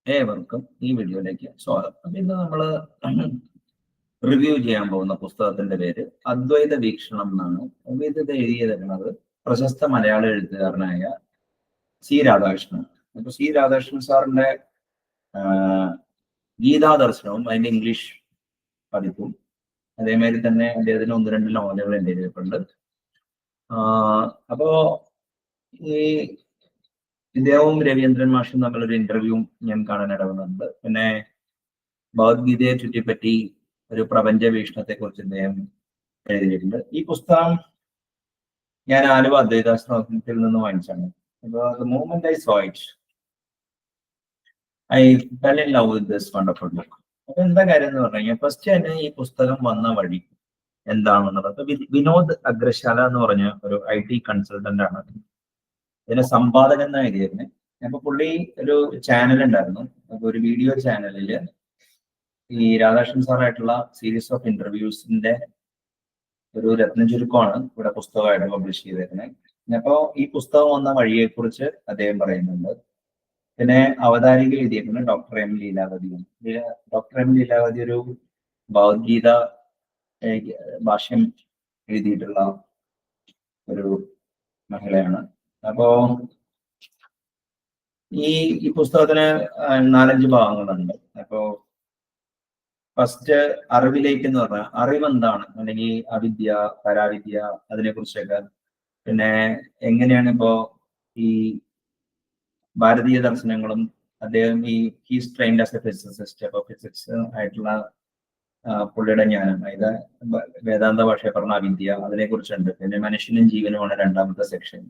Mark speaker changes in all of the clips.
Speaker 1: ഏവർക്കും ഈ വീഡിയോയിലേക്ക് സ്വാഗതം. അപ്പൊ ഇന്ന് നമ്മള് റിവ്യൂ ചെയ്യാൻ പോകുന്ന പുസ്തകത്തിന്റെ പേര് അദ്വൈത വീക്ഷണം എന്നാണ്. അപ്പൊ ഇത് എഴുതിയിരിക്കുന്നത് പ്രശസ്ത മലയാള എഴുത്തുകാരനായ സി രാധാകൃഷ്ണൻ. അപ്പൊ സി രാധാകൃഷ്ണൻ സാറിന്റെ ഗീതാദർശനവും അതിന്റെ ഇംഗ്ലീഷ് പതിപ്പും അതേമാതിരി തന്നെ അദ്ദേഹത്തിന് 1-2 നോവലുകൾ എൻ്റെ എഴുതിയിട്ടുണ്ട്. അപ്പോ ഈ ഇദ്ദേഹവും രവീന്ദ്രൻ മാഷും തമ്മിലൊരു ഇന്റർവ്യൂ ഞാൻ കാണാൻ ഇടവന്നുണ്ട്. പിന്നെ ഭഗവത്ഗീതയെ ചുറ്റിപ്പറ്റി ഒരു പ്രപഞ്ച വീക്ഷണത്തെ കുറിച്ച് ഇദ്ദേഹം എഴുതിയിട്ടുണ്ട്. ഈ പുസ്തകം ഞാൻ ആലുവ അദ്വൈതാശ്രമത്തിൽ നിന്ന് വാങ്ങിച്ചാണ്. അപ്പൊ the moment I saw it I fell in love with this wonderful book. അപ്പൊ എന്താ കാര്യം എന്ന് പറഞ്ഞു കഴിഞ്ഞാൽ ഫസ്റ്റ് തന്നെ ഈ പുസ്തകം വന്ന വഴി എന്താണെന്നുള്ളത്. അപ്പൊ വിനോദ് അഗ്രശാല എന്ന് പറഞ്ഞ ഒരു IT കൺസൾട്ടന്റ് ആണ് ഇതിന്റെ സമ്പാദകൻ എന്നാണ് എഴുതിയിരുന്നത്. അപ്പൊ പുള്ളി ഒരു ചാനൽ ഉണ്ടായിരുന്നു. അപ്പൊ ഒരു വീഡിയോ ചാനലില് ഈ രാധാകൃഷ്ണൻ സാറായിട്ടുള്ള സീരീസ് ഓഫ് ഇന്റർവ്യൂസിന്റെ ഒരു രത്ന ചുരുക്കമാണ് ഇവിടെ പുസ്തകമായിട്ട് പബ്ലിഷ് ചെയ്തിരുന്നത്. അപ്പോ ഈ പുസ്തകം വന്ന വഴിയെ കുറിച്ച് അദ്ദേഹം പറയുന്നുണ്ട്. പിന്നെ അവതാരിക എഴുതിയിരിക്കുന്നത് ഡോക്ടർ എം ലീലാവതിയാണ്. ഡോക്ടർ എം ലീലാവതി ഒരു ഭഗവത്ഗീത ഭാഷ്യം എഴുതിയിട്ടുള്ള ഒരു മഹിളയാണ്. അപ്പോ ഈ പുസ്തകത്തിന് 4-5 ഭാഗങ്ങളുണ്ട്. അപ്പോ ഫസ്റ്റ് അറിവിലേക്ക് എന്ന് പറഞ്ഞാൽ അറിവ് എന്താണ്, അല്ലെങ്കിൽ അവിദ്യ, പരാവിദ്യ, അതിനെ കുറിച്ചൊക്കെ. പിന്നെ എങ്ങനെയാണ് ഇപ്പോ ഈ ഭാരതീയ ദർശനങ്ങളും അദ്ദേഹം he's trained as A physicist. അപ്പൊ ഫിസിക്സ് ആയിട്ടുള്ള പുള്ളിയുടെ ജ്ഞാനം, അതായത് വേദാന്ത ഭാഷയെ പറഞ്ഞ അവിദ്യ, അതിനെ കുറിച്ചുണ്ട്. പിന്നെ മനുഷ്യനും ജീവനുമാണ് 2ാമത്തെ സെക്ഷൻ.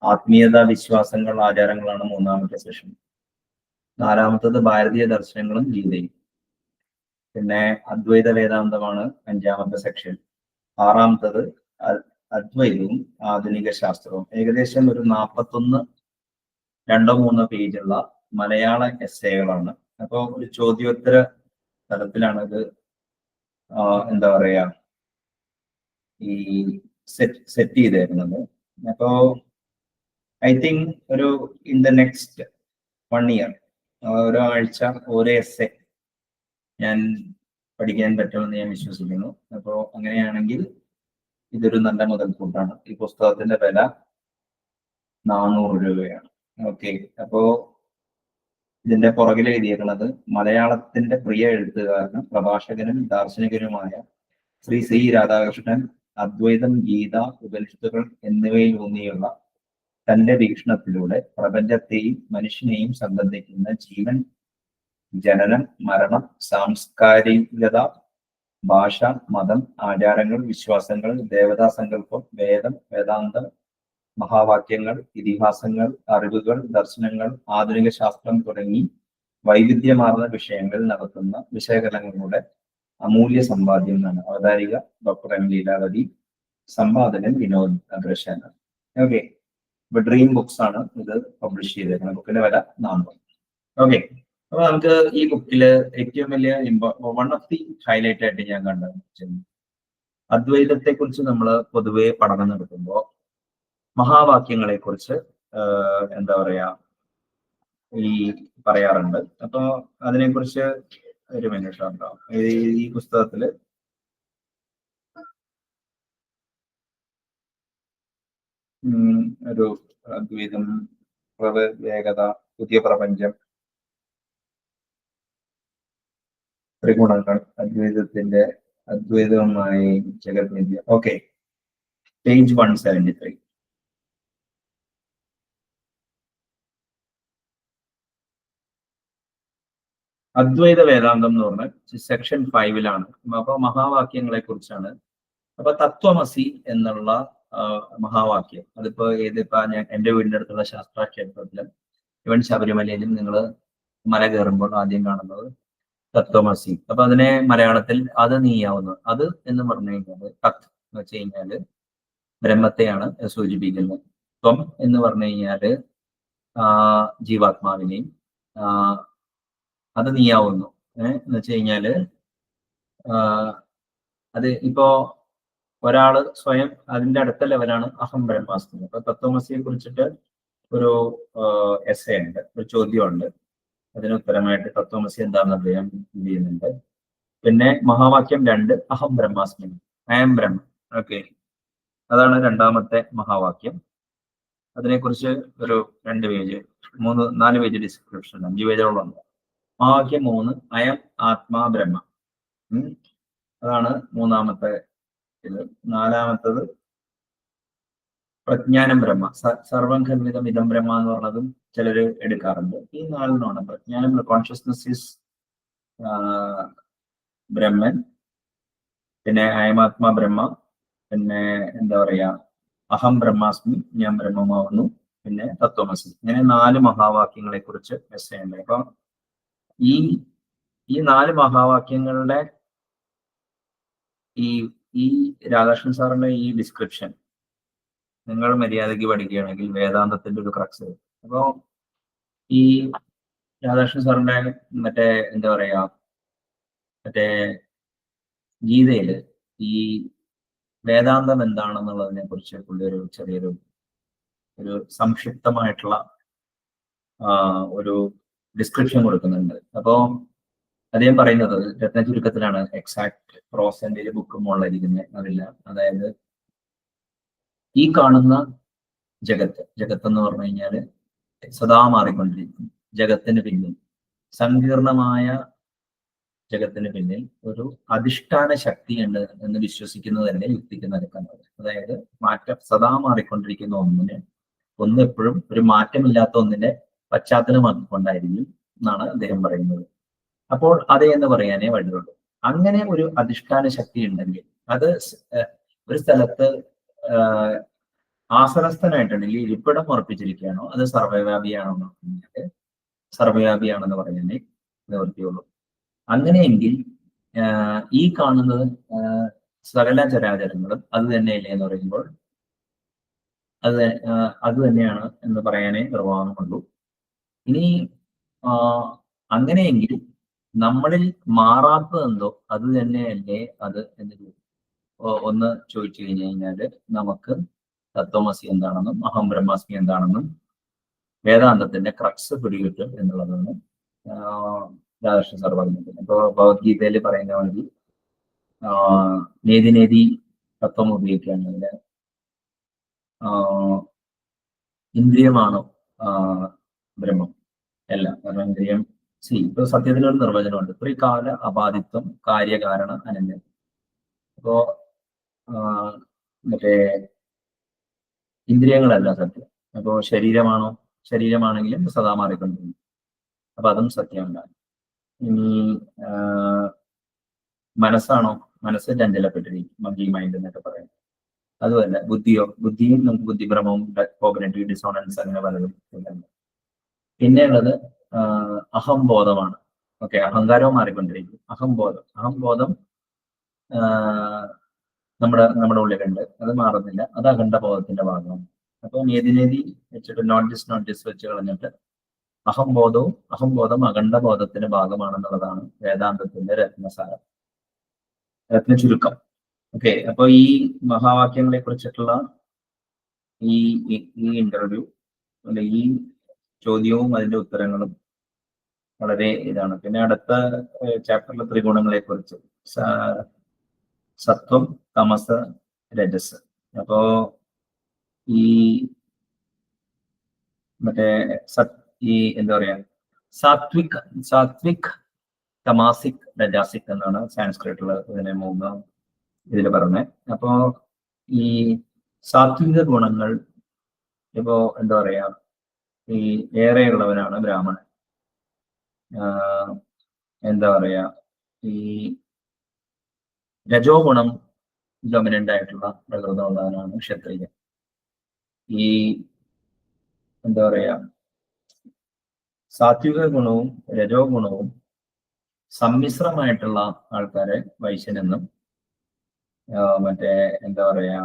Speaker 1: ആത്മീയത, വിശ്വാസങ്ങൾ, ആചാരങ്ങളാണ് 3ാമത്തെ സെക്ഷൻ. 4ാമത്തത് ഭാരതീയ ദർശനങ്ങളും ഗീതയും. പിന്നെ അദ്വൈത വേദാന്തമാണ് 5ാമത്തെ സെക്ഷൻ. 6ാമത്തത് അദ്വൈതവും ആധുനിക ശാസ്ത്രവും. ഏകദേശം ഒരു 41-2-3 പേജുള്ള മലയാള എസ്സേകളാണ്. അപ്പോൾ ഒരു ചോദ്യോത്തര തലത്തിലാണ് ഇത് എന്താ പറയാ ഈ സെറ്റ് ചെയ്തിരുന്നത്. അപ്പോ ഐ തിങ്ക് ഒരു ഇൻ ദ നെക്സ്റ്റ് 1 year ഒരാഴ്ച ഓരോ എസ്സേ ഞാൻ പഠിക്കാൻ പറ്റുമെന്ന് ഞാൻ വിശ്വസിക്കുന്നു. അപ്പോൾ അങ്ങനെയാണെങ്കിൽ ഇതൊരു നല്ല മുതൽക്കൂട്ടാണ്. ഈ പുസ്തകത്തിന്റെ വില 400 രൂപയാണ്. ഓക്കെ, അപ്പോ ഇതിന്റെ പുറകിൽ എഴുതിയിരിക്കുന്നത് മലയാളത്തിന്റെ പ്രിയ എഴുത്തുകാരനും പ്രഭാഷകനും ദാർശനികനുമായ ശ്രീ സി രാധാകൃഷ്ണൻ അദ്വൈതം, ഗീത, ഉപനിഷത്തുകൾ എന്നിവയിലൂന്നിയുള്ള തന്റെ വീക്ഷണത്തിലൂടെ പ്രപഞ്ചത്തെയും മനുഷ്യനെയും സംബന്ധിക്കുന്ന ജീവൻ, ജനനം, മരണം, സാംസ്കാരികത, ഭാഷ, മതം, ആചാരങ്ങൾ, വിശ്വാസങ്ങൾ, ദേവതാ സങ്കല്പം, വേദം, വേദാന്തം, മഹാവാക്യങ്ങൾ, ഇതിഹാസങ്ങൾ, അറിവുകൾ, ദർശനങ്ങൾ, ആധുനിക ശാസ്ത്രം തുടങ്ങി വൈവിധ്യമാർന്ന വിഷയങ്ങൾ നടത്തുന്ന വിശകലനങ്ങളുടെ അമൂല്യ സമ്പാദ്യം എന്നാണ്. അവതാരിക ഡോക്ടർ എം ലീലാവതി, സമ്പാദകൻ വിനോദ് അഗ്രശാല. ഓക്കെ, ഇപ്പൊ ഡ്രീം ബുക്സ് ആണ് ഇത് പബ്ലിഷ് ചെയ്തേക്കുന്നത്. ബുക്കിന്റെ വില 400. ഓക്കെ, അപ്പൊ നമുക്ക് ഈ ബുക്കില് ഏറ്റവും വലിയ വൺ ഓഫ് ദി ഹൈലൈറ്റ് ആയിട്ട് ഞാൻ കണ്ടത് അദ്വൈതത്തെ കുറിച്ച് നമ്മൾ പൊതുവെ പഠനം നടത്തുമ്പോൾ മഹാവാക്യങ്ങളെ കുറിച്ച് എന്താ പറയാ പറയാറുണ്ട്. അപ്പൊ അതിനെക്കുറിച്ച് ഒരു മിനിറ്റ് ഉണ്ടാവും. ഈ പുസ്തകത്തില് ഒരു അദ്വൈതം, വേഗത, പുതിയ പ്രപഞ്ചം, ത്രിഗുണങ്ങൾ, അദ്വൈതവുമായി ജഗത്മിഥ്യ. Okay, page 173. അദ്വൈത വേദാന്തം എന്ന് പറഞ്ഞാൽ സെക്ഷൻ 5-ലാണ്. അപ്പൊ മഹാവാക്യങ്ങളെ കുറിച്ചാണ്. അപ്പൊ തത്വമസി എന്നുള്ള മഹാവാക്യം, അതിപ്പോ ഞാൻ എൻ്റെ വീടിന്റെ അടുത്തുള്ള ശാസ്ത്ര ക്ഷേത്രത്തിലും ഇവൻ ശബരിമലയിലും നിങ്ങൾ മല കയറുമ്പോൾ ആദ്യം കാണുന്നത് തത്വമസി. അപ്പൊ അതിനെ മലയാളത്തിൽ അത് നീയാവുന്നത്. അത് എന്ന് പറഞ്ഞു കഴിഞ്ഞാല് തത് എന്ന് വെച്ച് കഴിഞ്ഞാല് ബ്രഹ്മത്തെയാണ് സൂചിപ്പിക്കുന്നത്. ത്വം എന്ന് പറഞ്ഞു കഴിഞ്ഞാല് ജീവാത്മാവിനെയും അത് നീയാവുന്നു എന്ന് വെച്ച് കഴിഞ്ഞാല് അത് ഇപ്പോ ഒരാള് സ്വയം അതിന്റെ അടുത്ത ലെവലാണ് അഹം ബ്രഹ്മാസ്മി. അപ്പൊ തത്വമസിയെ കുറിച്ചിട്ട് ഒരു എസ്സേ ഉണ്ട്, ഒരു ചോദ്യമുണ്ട്. അതിന് ഉത്തരമായിട്ട് തത്വമസി എന്താണെന്ന് അദ്ദേഹം ഇത് ചെയ്യുന്നുണ്ട്. പിന്നെ മഹാവാക്യം 2 അഹം ബ്രഹ്മാസ്മി, അയം ബ്രഹ്മ. ഓക്കെ, അതാണ് രണ്ടാമത്തെ മഹാവാക്യം. അതിനെക്കുറിച്ച് ഒരു 2 പേജ് 4 പേജ് ഡിസ്ക്രിപ്ഷൻ, 5 പേജോളം ഉണ്ട്. മഹാവാക്യം 3 അയം ആത്മാ ബ്രഹ്മ. അതാണ് മൂന്നാമത്തെ ഇത്. നാലാമത്തത് പ്രജ്ഞാനം ബ്രഹ്മ, സർവം ഖൽവിതം ഇതം ബ്രഹ്മ എന്ന് പറഞ്ഞതും ചിലർ എടുക്കാറുണ്ട്. ഈ 4 പ്രജ്ഞാനം, കോൺഷ്യസ്നസ് ഈസ് ബ്രഹ്മൻ, പിന്നെ അയമാത്മാ ബ്രഹ്മ, പിന്നെ എന്താ പറയാ അഹം ബ്രഹ്മാസ്മി, ഞാൻ ബ്രഹ്മമാവുന്നു, പിന്നെ തത്വമസി. ഇങ്ങനെ 4 മഹാവാക്യങ്ങളെ കുറിച്ച് ഉണ്ട്. അപ്പൊ ഈ 4 മഹാവാക്യങ്ങളുടെ ഈ രാധാകൃഷ്ണൻ സാറിന്റെ ഈ ഡിസ്ക്രിപ്ഷൻ നിങ്ങൾ മര്യാദയ്ക്ക് പഠിക്കുകയാണെങ്കിൽ വേദാന്തത്തിന്റെ ഒരു ക്രക്സ്. അപ്പോ ഈ രാധാകൃഷ്ണൻ സാറിന്റെ മറ്റേ എന്താ പറയാ മറ്റേ ഗീതയില് ഈ വേദാന്തം എന്താണെന്നുള്ളതിനെ കുറിച്ച് പുള്ളി ഒരു ചെറിയൊരു സംക്ഷിപ്തമായിട്ടുള്ള ഒരു ഡിസ്ക്രിപ്ഷൻ കൊടുക്കുന്നുണ്ട്. അപ്പോ അദ്ദേഹം പറയുന്നത് രത്ന ചുരുക്കത്തിലാണ്, എക്സാക്ട് പ്രോസന്റിൽ ബുക്ക് മുകളിലിരിക്കുന്നത് അതില്ല. അതായത് ഈ കാണുന്ന ജഗത്ത് എന്ന് പറഞ്ഞു കഴിഞ്ഞാല് സദാ മാറിക്കൊണ്ടിരിക്കും. ജഗത്തിന് പിന്നിൽ, സങ്കീർണമായ ജഗത്തിന് പിന്നിൽ ഒരു അധിഷ്ഠാന ശക്തിയുണ്ട് എന്ന് വിശ്വസിക്കുന്നത് തന്നെ യുക്തിക്ക് നിരക്കുന്നത്. അതായത് സദാ മാറിക്കൊണ്ടിരിക്കുന്ന ഒന്ന് എപ്പോഴും ഒരു മാറ്റമില്ലാത്ത ഒന്നിന്റെ പശ്ചാത്തലമാക്കിക്കൊണ്ടായിരിക്കും എന്നാണ് അദ്ദേഹം പറയുന്നത്. അപ്പോൾ അതേ എന്ന് പറയാനേ വഴിയുള്ളൂ. അങ്ങനെ ഒരു അധിഷ്ഠാന ശക്തി ഉണ്ടെങ്കിൽ അത് ഒരു സ്ഥലത്ത് ആസനസ്ഥനായിട്ടുണ്ടെങ്കിൽ ഇരിപ്പിടം ഉറപ്പിച്ചിരിക്കുകയാണോ, അത് സർവ്വവ്യാപിയാണോ എന്ന് പറഞ്ഞാൽ സർവ്വവ്യാപിയാണെന്ന് പറയാനേ നിവൃത്തിയുള്ളൂ. അങ്ങനെയെങ്കിൽ ഈ കാണുന്നത് സകല ചരാചരങ്ങളും അത് തന്നെയല്ലേ എന്ന് പറയുമ്പോൾ അത് തന്നെയാണ് എന്ന് പറയാനേ നിർവാഹമുള്ളൂ. ഇനി അങ്ങനെയെങ്കിൽ നമ്മളിൽ മാറാത്തതെന്തോ അത് തന്നെയല്ലേ അത് എന്ന് ഒന്ന് ചോദിച്ചു കഴിഞ്ഞു കഴിഞ്ഞാല് നമുക്ക് തത്വമസി എന്താണെന്നും അഹം ബ്രഹ്മാസ്മി എന്താണെന്നും വേദാന്തത്തിന്റെ ക്രക്സ് പിടികിട്ടും എന്നുള്ളതാണ് രാധാകൃഷ്ണൻ സാർ പറഞ്ഞത്. ഇപ്പോ ഭഗവത്ഗീതയിൽ പറയുന്ന മാതിരി നേതി തത്വം ഉപയോഗിക്കുകയാണെങ്കിൽ ഇന്ദ്രിയമാണോ ബ്രഹ്മം? അല്ല. കാരണം ഇന്ദ്രിയം ഇപ്പൊ സത്യത്തിനൊരു നിർവചനമുണ്ട്, ത്രികാല അബാധിത്വം കാര്യകാരണ അനന്യം. അപ്പോ മറ്റേ ഇന്ദ്രിയങ്ങളല്ല സത്യം. അപ്പോ ശരീരമാണെങ്കിലും സദാ മാറിക്കൊണ്ടിരിക്കും. അപ്പൊ അതും സത്യമുണ്ടാകും. ഇനി മനസ്സാണോ? മനസ്സ് ചഞ്ചലപ്പെട്ടിരിക്കും, മങ്കി മൈൻഡ് എന്നൊക്കെ പറയാം. അതുമല്ല. ബുദ്ധിയും നമുക്ക് ബുദ്ധിഭ്രമവും കോഗ്നിറ്റീവ് ഡിസോണൻസ് അങ്ങനെ പലതും ഉണ്ട്. പിന്നെ ഉള്ളത് അഹംബോധമാണ്. ഓക്കെ, അഹങ്കാരവും മാറിക്കൊണ്ടിരിക്കും. അഹംബോധം നമ്മുടെ ഉള്ളിലുണ്ട്, അത് മാറുന്നില്ല. അത് അഖണ്ഡബോധത്തിന്റെ ഭാഗമാണ്. അപ്പൊ നേതി വെച്ചിട്ട് നോട്ട് ജസ്റ്റ് വെച്ച് കളഞ്ഞിട്ട് അഹംബോധം അഖണ്ഡബോധത്തിന്റെ ഭാഗമാണെന്നുള്ളതാണ് വേദാന്തത്തിന്റെ രത്ന ചുരുക്കം. ഓക്കെ, അപ്പൊ ഈ മഹാവാക്യങ്ങളെ കുറിച്ചിട്ടുള്ള ഈ ഇന്റർവ്യൂ അല്ലെ ഈ ചോദ്യവും അതിന്റെ ഉത്തരങ്ങളും വളരെ ഇതാണ്. പിന്നെ അടുത്ത ചാപ്റ്ററിലെ ത്രിഗുണങ്ങളെ കുറിച്ച്, സത്വം, തമസ്, രജസ്. അപ്പോ ഈ മറ്റേ എന്താ പറയാ സാത്വിക്, തമാസിക്, രജാസിക് എന്നാണ് സാൻസ്ക്രിറ്റിൽ ഇതിനെ 3 ഇതിൽ പറഞ്ഞത്. അപ്പോ ഈ സാത്വിക ഗുണങ്ങൾ ഇപ്പോ എന്താ പറയാ ഈ ഏറെയുള്ളവനാണ് ബ്രാഹ്മണൻ. എന്താ പറയാ ഈ രജോ ഗുണം ഡൊമിനന്റ് ആയിട്ടുള്ള പ്രകൃതമുള്ളവനാണ് ക്ഷത്രിയൻ. ഈ എന്താ പറയാ സാത്വിക ഗുണവും രജോ ഗുണവും സമ്മിശ്രമായിട്ടുള്ള ആൾക്കാരെ വൈശ്യനെന്നും മറ്റേ എന്താ പറയാ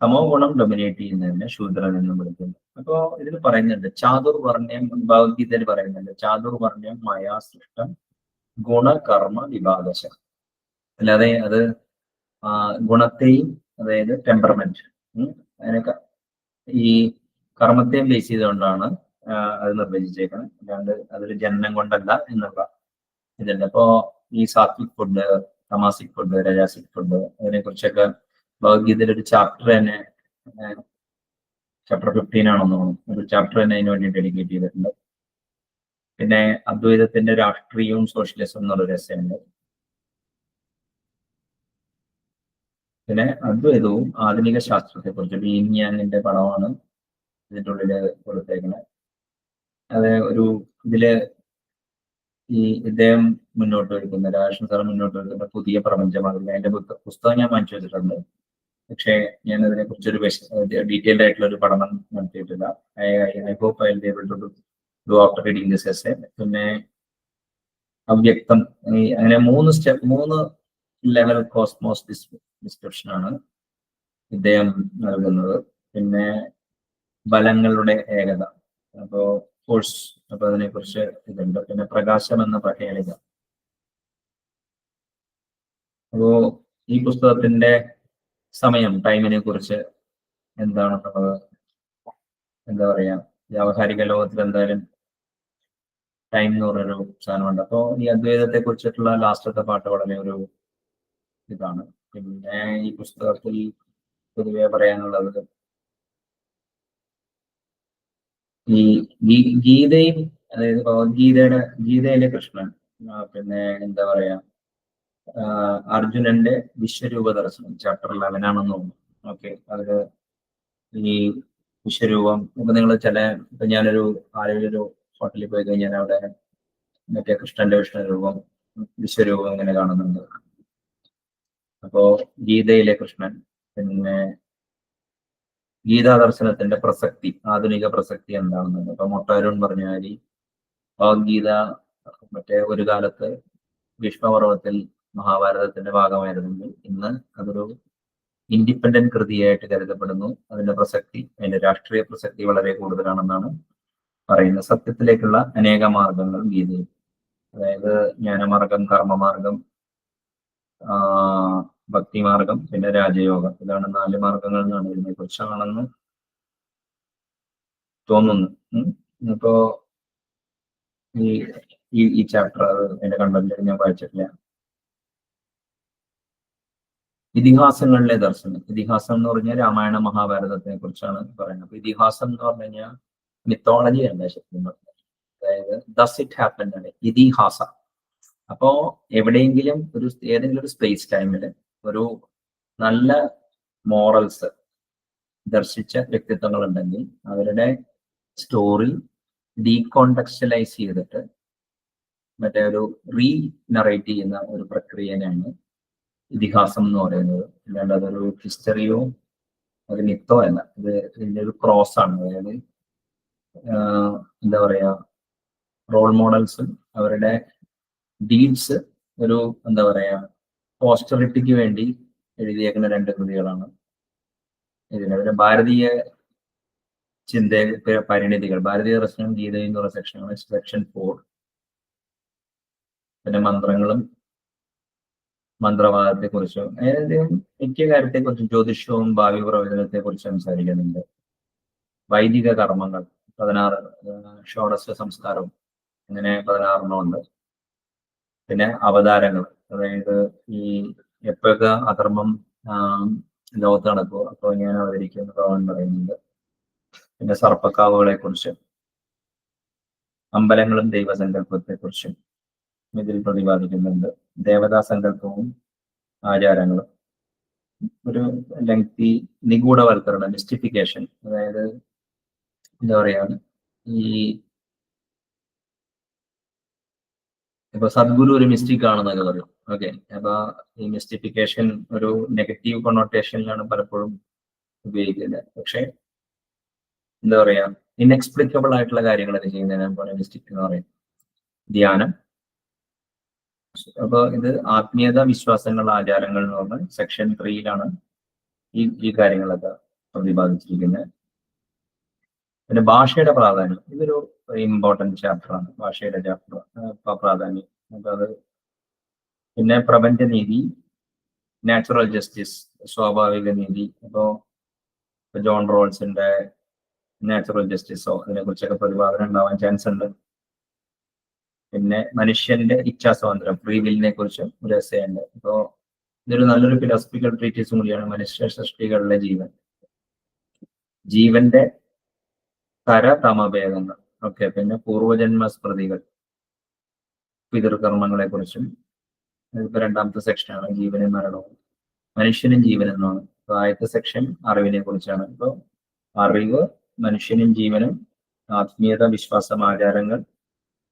Speaker 1: തമോ ഗുണം ഡൊമിനേറ്റ് ചെയ്യുന്നതിനെ ശൂദ്രൻ എന്നും വിളിക്കുന്നു. അപ്പോ ഇതിൽ പറയുന്നുണ്ട് ചാതുർവർണ്ണ്യം, ഭഗവത്ഗീതയിൽ പറയുന്നുണ്ട് ചാതുർവർണ്ണ്യം മയാ സൃഷ്ടം ഗുണകർമ്മ വിഭാഗശ. അല്ലാതെ അത് ഗുണത്തെയും, അതായത് ടെമ്പർമെന്റ്, അതിനൊക്കെ ഈ കർമ്മത്തെയും ബേസ് ചെയ്തുകൊണ്ടാണ് അത് നിർവചിച്ചേക്കണം. അല്ലാണ്ട് അതൊരു ജനനം കൊണ്ടല്ല എന്നുള്ള ഇതല്ല. അപ്പോ ഈ സാത്വിക് ഫുഡ്, തമാസിക് ഫുഡ്, രജാസിക് ഫുഡ്, അതിനെ കുറിച്ചൊക്കെ ഭഗവത്ഗീതയിൽ ഒരു ചാപ്റ്റർ തന്നെ, ചാപ്റ്റർ 15 ആണെന്ന് തോന്നുന്നു, ഒരു ചാപ്റ്റർ തന്നെ അതിന് വേണ്ടി ഡെഡിക്കേറ്റ് ചെയ്തിട്ടുണ്ട്. പിന്നെ അദ്വൈതത്തിന്റെ രാഷ്ട്രീയവും സോഷ്യലിസം എന്നുള്ളൊരു രസമുണ്ട്. പിന്നെ അദ്വൈതവും ആധുനിക ശാസ്ത്രത്തെ കുറിച്ച് ബീൻയാങ്ങിന്റെ പടമാണ് ഇതിൻ്റെ ഉള്ളില് കൊടുത്തേക്കുന്നത്. അത് ഒരു ഇതില് ഈ ഇദ്ദേഹം മുന്നോട്ട് വയ്ക്കുന്ന, രാധാകൃഷ്ണൻ സാർ മുന്നോട്ട് വയ്ക്കുന്ന പുതിയ പ്രപഞ്ചമാകുക, അതിന്റെ പുസ്തകം ഞാൻ വാങ്ങിച്ചു വെച്ചിട്ടുണ്ട്. പക്ഷേ ഞാൻ അതിനെ കുറിച്ചൊരു ഡീറ്റെയിൽഡ് ആയിട്ടുള്ള ഒരു പഠനം നടത്തിയിട്ടില്ല. I hope I will be able to do after reading this essay. പിന്നെ അവ്യക്തം, അങ്ങനെ 3 ലെവൽ കോസ്മോസ് ഡിസ്ക്രിപ്ഷൻ ആണ് ഇദ്ദേഹം നൽകുന്നത്. പിന്നെ ബലങ്ങളുടെ ഏകത, അപ്പോ ഫോഴ്സ്, അപ്പൊ അതിനെ കുറിച്ച് ഇതുണ്ട്. പിന്നെ പ്രകാശം എന്ന പ്രഹേളിക. അപ്പോ ഈ പുസ്തകത്തിന്റെ സമയം, ടൈമിനെ കുറിച്ച് എന്താണെന്നുള്ളത്, എന്താ പറയാ, വ്യാവഹാരിക ലോകത്തിൽ എന്തായാലും ടൈം എന്ന് പറഞ്ഞൊരു സാധനമുണ്ട്. അപ്പോൾ ഈ അദ്വൈതത്തെ കുറിച്ചിട്ടുള്ള ലാസ്റ്റത്തെ പാട്ട് വളരെ ഒരു ഇതാണ്. പിന്നെ ഈ പുസ്തകത്തിൽ പൊതുവെ പറയാനുള്ളത്, ഈ ഗീതയും, അതായത് ഗീതയിലെ കൃഷ്ണൻ, പിന്നെ എന്താ പറയാ, അർജുനന്റെ വിശ്വരൂപ ദർശനം ചാപ്റ്റർ 11 ആണെന്ന് തോന്നുന്നു. ഓക്കെ, അതില് ഈ വിശ്വരൂപം, ഇപ്പൊ നിങ്ങൾ ഇപ്പൊ ഞാനൊരു ആരെങ്കിലും ഹോട്ടലിൽ പോയി കഴിഞ്ഞാൽ അവിടെ മറ്റേ കൃഷ്ണന്റെ വിഷ്ണുരൂപം, വിശ്വരൂപം ഇങ്ങനെ കാണുന്നുണ്ട്. അപ്പോ ഗീതയിലെ കൃഷ്ണൻ, പിന്നെ ഗീതാ ദർശനത്തിന്റെ പ്രസക്തി, ആധുനിക പ്രസക്തി എന്താണെന്നുണ്ട്. അപ്പൊ മൊട്ടാരുൺ പറഞ്ഞാൽ ഭഗവത്ഗീത മറ്റേ ഒരു കാലത്ത് ഭീഷ്മപർവത്തിൽ മഹാഭാരതത്തിന്റെ ഭാഗമായിരുന്നെങ്കിൽ ഇന്ന് അതൊരു ഇൻഡിപെൻഡന്റ് കൃതിയായിട്ട് കരുതപ്പെടുന്നു. അതിന്റെ പ്രസക്തി, അതിന്റെ രാഷ്ട്രീയ പ്രസക്തി വളരെ കൂടുതലാണെന്നാണ് പറയുന്നത്. സത്യത്തിലേക്കുള്ള അനേക മാർഗങ്ങൾ ഗീതയിൽ, അതായത് ജ്ഞാനമാർഗം, കർമ്മമാർഗം, ഭക്തിമാർഗം, പിന്നെ രാജയോഗം. ഇതാണ് 4 മാർഗങ്ങൾ എന്നാണ് ഇതിനെ കുറിച്ചാണെന്ന് തോന്നുന്നു. ഇപ്പോ ഈ ചാപ്റ്റർ എന്റെ കണ്ടന്റ് ഞാൻ വായിച്ചിട്ടില്ല. ഇതിഹാസങ്ങളിലെ ദർശനം. ഇതിഹാസം എന്ന് പറഞ്ഞാൽ രാമായണ മഹാഭാരതത്തിനെ കുറിച്ചാണ് പറയുന്നത്. അപ്പൊ ഇതിഹാസം എന്ന് പറഞ്ഞു കഴിഞ്ഞാൽ മിത്തോളജി അല്ല ശരിക്കും പറഞ്ഞത്, അതായത് ദസ് ഇറ്റ് ഹാപ്പൻ ആണ് ഇതിഹാസ. അപ്പോ എവിടെയെങ്കിലും ഏതെങ്കിലും ഒരു സ്പേസ് ടൈമില് ഒരു നല്ല മോറൽസ് ദർശിച്ച വ്യക്തിത്വങ്ങൾ ഉണ്ടെങ്കിൽ അവരുടെ സ്റ്റോറി ഡീകോണ്ടെക്സ്റ്റലൈസ് ചെയ്തിട്ട് മറ്റേ ഒരു റീനറേറ്റ് ചെയ്യുന്ന ഒരു പ്രക്രിയയാണ് ഇതിഹാസം എന്ന് പറയുന്നത്. അല്ലാണ്ട് അതൊരു ഹിസ്റ്ററിയോ ഒരു മിത്തോ അല്ല, ഇത് ഇതിന്റെ ഒരു ക്രോസ് ആണ്. അതായത് എന്താ പറയാ, റോൾ മോഡൽസും അവരുടെ ഡീഡ്സ് ഒരു എന്താ പറയാ പോസ്റ്ററിറ്റിക്ക് വേണ്ടി എഴുതിയേക്കുന്ന 2 കൃതികളാണ് ഇതിന്. പിന്നെ ഭാരതീയ ചിന്ത പരിണിതികൾ, ഭാരതീയ ദർശനം ഗീത എന്നുള്ള സെക്ഷനാണ്, സെക്ഷൻ 4. പിന്നെ മന്ത്രങ്ങളും മന്ത്രവാദത്തെ കുറിച്ചും, അതായത് മിക്ക കാര്യത്തെ കുറിച്ചും, ജ്യോതിഷവും ഭാവി പ്രവചനത്തെ കുറിച്ച് സംസാരിക്കുന്നുണ്ട്. വൈദിക കർമ്മങ്ങൾ 16, ഷോഡശ സംസ്കാരവും അങ്ങനെ 16 ഉണ്ട്. പിന്നെ അവതാരങ്ങൾ, അതായത് ഈ എപ്പോഴൊക്കെ അധർമ്മം ലോകത്ത് നടക്കുമോ അപ്പോൾ ഞാൻ അവതരിക്കുന്ന ഭഗവാൻ പറയുന്നുണ്ട്. പിന്നെ സർപ്പക്കാവുകളെ കുറിച്ച്, അമ്പലങ്ങളും ദൈവസങ്കല്പത്തെ കുറിച്ചും ഇതിൽ പ്രതിപാദിക്കുന്നുണ്ട്. ദേവതാ സങ്കല്പവും ആചാരങ്ങളും, ഒരു ലെങ്തി നിഗൂഢവൽക്കരണം, മിസ്റ്റിഫിക്കേഷൻ, അതായത് എന്താ പറയാ, ഈ ഇപ്പൊ സദ്ഗുരു ഒരു മിസ്റ്റേക്ക് ആണെന്നൊക്കെ പറയും. ഓക്കെ, അപ്പൊ ഈ മിസ്റ്റിഫിക്കേഷൻ ഒരു നെഗറ്റീവ് കൊണോട്ടേഷനിലാണ് പലപ്പോഴും ഉപയോഗിക്കുന്നത്. പക്ഷെ എന്താ പറയാ, ഇൻഎക്സ്പ്ലിക്കബിൾ ആയിട്ടുള്ള കാര്യങ്ങളൊക്കെ ചെയ്യുന്നതിനാണ് പോലെ മിസ്റ്റേക്ക് എന്ന് പറയുന്നത്. ധ്യാനം. അപ്പൊ ഇത് ആത്മീയത, വിശ്വാസങ്ങൾ, ആചാരങ്ങൾ എന്ന് പറഞ്ഞ സെക്ഷൻ 3 ഈ കാര്യങ്ങളൊക്കെ പ്രതിപാദിച്ചിരിക്കുന്നത്. പിന്നെ ഭാഷയുടെ പ്രാധാന്യം, ഇതൊരു ഇമ്പോർട്ടൻറ്റ് ചാപ്റ്ററാണ്, ഭാഷയുടെ ചാപ്റ്റർ പ്രാധാന്യം. അപ്പൊ അത് പിന്നെ പ്രപഞ്ചനീതി, നാച്ചുറൽ ജസ്റ്റിസ്, സ്വാഭാവിക നീതി. അപ്പോൾ ജോൺ റോൾസിന്റെ നാച്ചുറൽ ജസ്റ്റിസോ അതിനെക്കുറിച്ചൊക്കെ പ്രതിപാദനം ഉണ്ടാവാൻ ചാൻസ് ഉണ്ട്. പിന്നെ മനുഷ്യന്റെ ഇച്ഛാസ്വാതന്ത്ര്യം, ഫ്രീ വില്ലിനെ കുറിച്ച് ഒരു എസ്സേ ഉണ്ട്. അപ്പോൾ ഇതൊരു നല്ലൊരു ഫിലോസഫിക്കൽ ട്രീറ്റീസും കൂടിയാണ്. മനുഷ്യ സൃഷ്ടികളിലെ ജീവന്റെ തമഭേദങ്ങൾ. ഓക്കെ, പിന്നെ പൂർവജന്മ സ്മൃതികൾ, പിതൃകർമ്മങ്ങളെ കുറിച്ചും. ഇതിപ്പോ രണ്ടാമത്തെ സെക്ഷനാണ് ജീവനും മരണവും, മനുഷ്യനും ജീവനെന്നാണ്. ആദ്യത്തെ സെക്ഷൻ അറിവിനെ കുറിച്ചാണ്. ഇപ്പോൾ അറിവ്, മനുഷ്യനും ജീവനും, ആത്മീയത, വിശ്വാസം, ആചാരങ്ങൾ,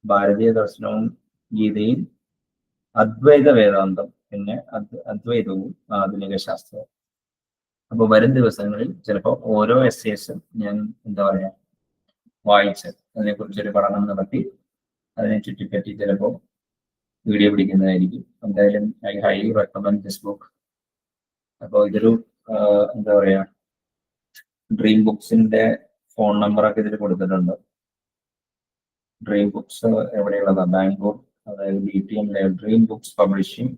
Speaker 1: ഭാരതീയ ദർശനവും ഗീതയും, അദ്വൈത വേദാന്തം, പിന്നെ അദ്വൈതവും ആധുനിക ശാസ്ത്രവും. അപ്പൊ വരും ദിവസങ്ങളിൽ ചിലപ്പോൾ ഓരോ എസ്സേസും ഞാൻ എന്താ പറയാ വായിച്ച് അതിനെക്കുറിച്ചൊരു പഠനം നടത്തി അതിനെ ചുറ്റിപ്പറ്റി ചിലപ്പോൾ വീഡിയോ പിടിക്കുന്നതായിരിക്കും. എന്തായാലും I highly recommend this book. അപ്പോൾ ഇതൊരു എന്താ പറയാ ഡ്രീം ബുക്സിന്റെ ഫോൺ നമ്പറൊക്കെ ഇതിൽ കൊടുത്തിട്ടുണ്ട്. Dream books എവിടെയുള്ളതാണ്? ബാംഗ്ലൂർ, അതായത് BTM layout, dream books publishing,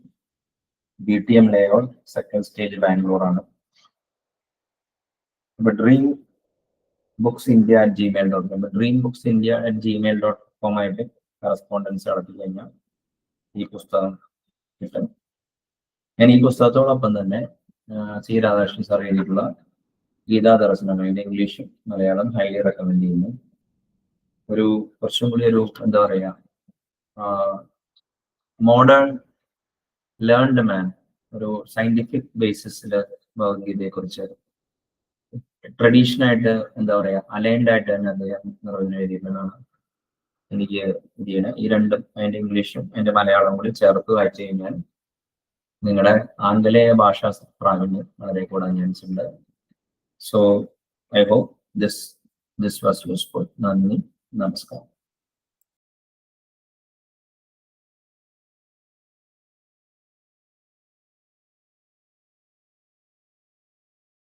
Speaker 1: BTM layout, second stage, Bangalore ആണ്. അപ്പൊ dream books India @gmail.com, dream books India @gmail.com ആയിട്ട് കറസ്പോണ്ടൻസ് നടത്തി കഴിഞ്ഞാൽ ഈ പുസ്തകം കിട്ടും. ഞാൻ ഈ പുസ്തകത്തോടൊപ്പം തന്നെ C. രാധാകൃഷ്ണൻ സാർ എഴുതിയിട്ടുള്ള ഗീതാ ദർശനം, അതിന്റെ ഇംഗ്ലീഷും മലയാളം ഹൈലി റെക്കമെൻഡ് ചെയ്യുന്നു. ഒരു കുറച്ചും കൂടി ഒരു എന്താ പറയാ മോഡേൺ ലേൺഡ് മാൻ, ഒരു സയന്റിഫിക് ബേസിസിൽ ഭഗവത്ഗീതയെ കുറിച്ച് ട്രഡീഷണൽ ആയിട്ട് എന്താ പറയാ അലൈൻഡ് ആയിട്ട് തന്നെ അദ്ദേഹം നിർവചനം എഴുതിയിട്ടുള്ളതാണ്. എനിക്ക് ഇതിന് ഈ രണ്ടും, അതിന്റെ ഇംഗ്ലീഷും അതിന്റെ മലയാളവും കൂടി ചേർത്ത് വായിച്ചു കഴിഞ്ഞാൽ നിങ്ങളുടെ ആംഗലേയ ഭാഷാ പ്രാവീണ്യം വളരെ കൂടാൻ ചാൻസ് ഉണ്ട്. So I hope this was useful. നന്ദി, നമസ്കാരം.